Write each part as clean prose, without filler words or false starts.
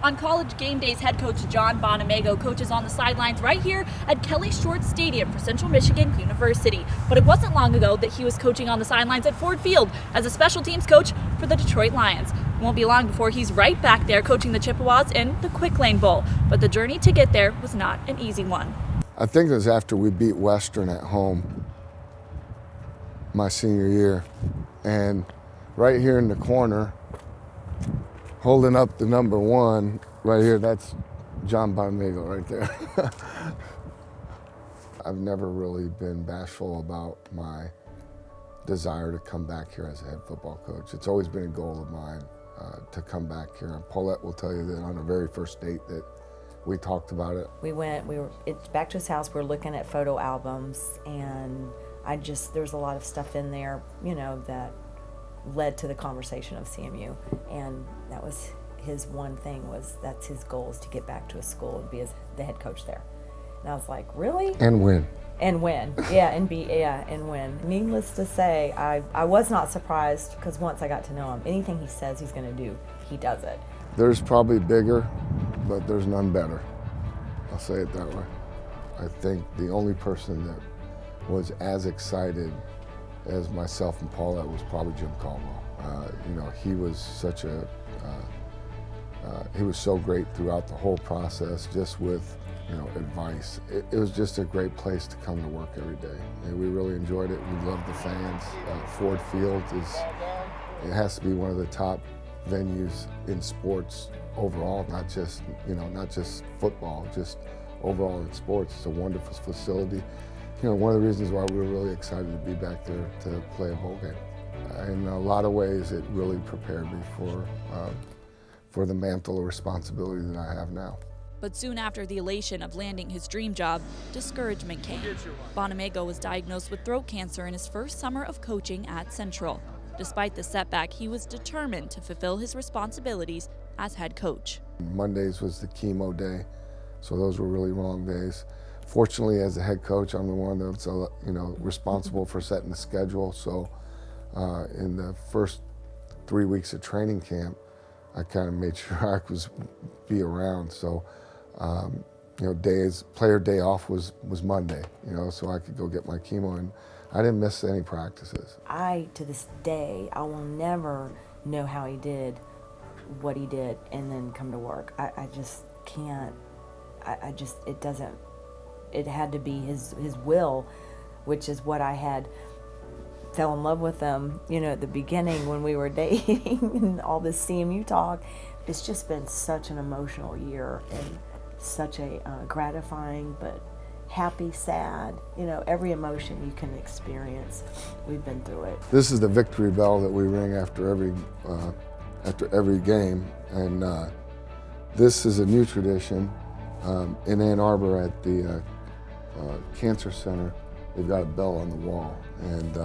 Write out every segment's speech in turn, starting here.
On College Game Days, head coach John Bonamego coaches on the sidelines right here at Kelly Short Stadium for Central Michigan University. But it wasn't long ago that he was coaching on the sidelines at Ford Field as a special teams coach for the Detroit Lions. It won't be long before he's right back there coaching the Chippewas in the Quick Lane Bowl. But the journey to get there was not an easy one. I think it was after we beat Western at home my senior year, and right here in the corner, holding up the number 1 right here, that's John Bonamego right there. I've never really been bashful about my desire to come back here as a head football coach. It's always been a goal of mine to come back here. And Paulette will tell you that on the very first date that we talked about it. It's back to his house, we were looking at photo albums, and there's a lot of stuff in there, that led to the conversation of CMU, and that was his one thing, that's his goal, is to get back to a school and be the head coach there. And I was like, really? And win. And win, and win. Needless to say, I was not surprised, because once I got to know him, anything he says he's going to do, he does it. There's probably bigger, but there's none better. I'll say it that way. I think the only person that was as excited as myself and Paulette was probably Jim Caldwell. He was such he was so great throughout the whole process, just with advice. It was just a great place to come to work every day, and we really enjoyed it. We loved the fans. Ford Field has to be one of the top venues in sports overall, not just football, just overall in sports. It's a wonderful facility. One of the reasons why we were really excited to be back there to play a bowl game. In a lot of ways, it really prepared me for the mantle of responsibility that I have now. But soon after the elation of landing his dream job, discouragement came. Bonamego was diagnosed with throat cancer in his first summer of coaching at Central. Despite the setback, he was determined to fulfill his responsibilities as head coach. Mondays was the chemo day, so those were really long days. Fortunately, as a head coach, I'm the one that's responsible for setting the schedule. So in the first 3 weeks of training camp, I kind of made sure I was be around. So player day off was Monday, so I could go get my chemo, and I didn't miss any practices. To this day, I will never know how he did what he did and then come to work. I just can't. It had to be his will, which is what I had fell in love with him, at the beginning when we were dating and all this CMU talk. It's just been such an emotional year and such a gratifying but happy, sad, every emotion you can experience. We've been through it. This is the victory bell that we ring after every game, and this is a new tradition. In Ann Arbor at the Cancer Center, they've got a bell on the wall, and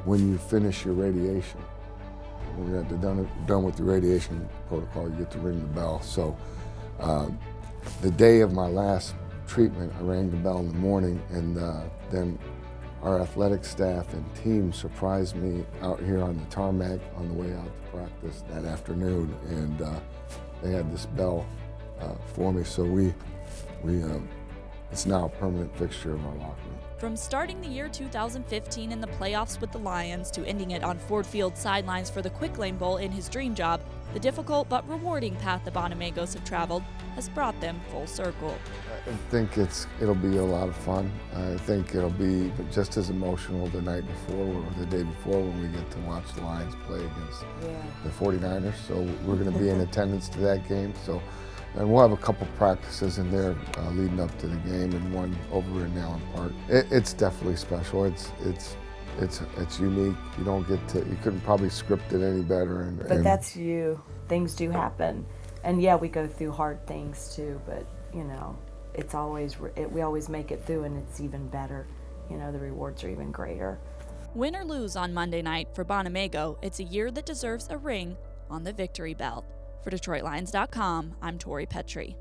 when you finish your radiation, when you're done with the radiation protocol, you get to ring the bell. So the day of my last treatment, I rang the bell in the morning, and then our athletic staff and team surprised me out here on the tarmac on the way out to practice that afternoon, and they had this bell for me. So it's now a permanent fixture of our locker room. From starting the year 2015 in the playoffs with the Lions to ending it on Ford Field sidelines for the Quick Lane Bowl in his dream job, the difficult but rewarding path the Bonamegos have traveled has brought them full circle. I think it'll be a lot of fun. I think it'll be just as emotional the night before or the day before when we get to watch the Lions play against the 49ers. So we're going to be in attendance to that game. And we'll have a couple practices in there leading up to the game, and one over in Allen Park. It's definitely special. It's unique. You couldn't probably script it any better. But that's you. Things do happen, and yeah, we go through hard things too. But it's we always make it through, and it's even better. The rewards are even greater. Win or lose on Monday night for Bonamego, it's a year that deserves a ring on the victory belt. For DetroitLions.com, I'm Tori Petry.